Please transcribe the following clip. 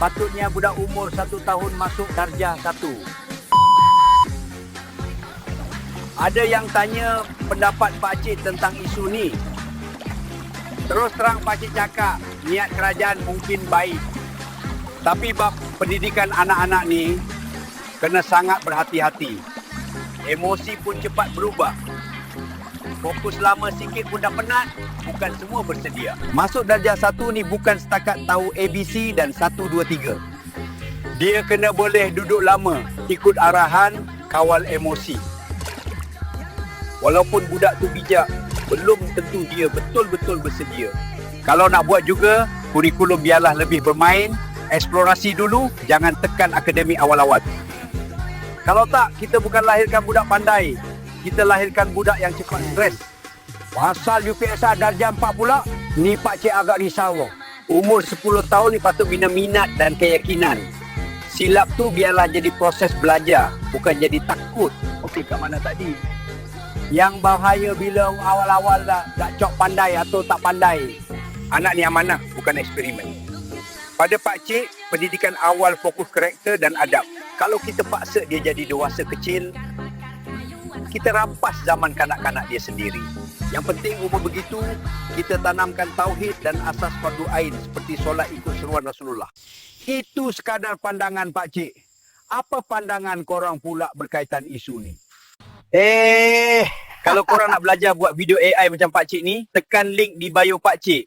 Patutnya budak umur 1 tahun masuk darjah 1. Ada yang tanya pendapat Pak Cik tentang isu ni. Terus terang Pak Cik cakap, niat kerajaan mungkin baik. Tapi bab pendidikan anak-anak ni kena sangat berhati-hati. Emosi pun cepat berubah. Fokus lama sikit pun dah penat, bukan semua bersedia. Masuk darjah 1 ni bukan setakat tahu ABC dan 1, 2, 3. Dia kena boleh duduk lama, ikut arahan, kawal emosi. Walaupun budak tu bijak, belum tentu dia betul-betul bersedia. Kalau nak buat juga, kurikulum biarlah lebih bermain, eksplorasi dulu, jangan tekan akademik awal-awal. Kalau tak, kita bukan lahirkan budak pandai, kita lahirkan budak yang cepat stres. Pasal UPSR darjah 4 pula, ni Pak Cik agak risau. Umur 10 tahun ni patut bina minat dan keyakinan. Silap tu biarlah jadi proses belajar, bukan jadi takut. Okey, kat mana tadi? Yang bahaya bila awal-awal tak cok pandai atau tak pandai. Anak ni amanah, bukan eksperimen. Pada Pak Cik, pendidikan awal fokus karakter dan adab. Kalau kita paksa dia jadi dewasa kecil, kita rampas zaman kanak-kanak dia sendiri. Yang penting umur begitu, kita tanamkan tauhid dan asas fardu ain seperti solat ikut seruan Rasulullah. Itu sekadar pandangan Pak Cik. Apa pandangan korang pula berkaitan isu ni? Kalau korang nak belajar buat video AI macam Pak Cik ni, tekan link di bio Pak Cik.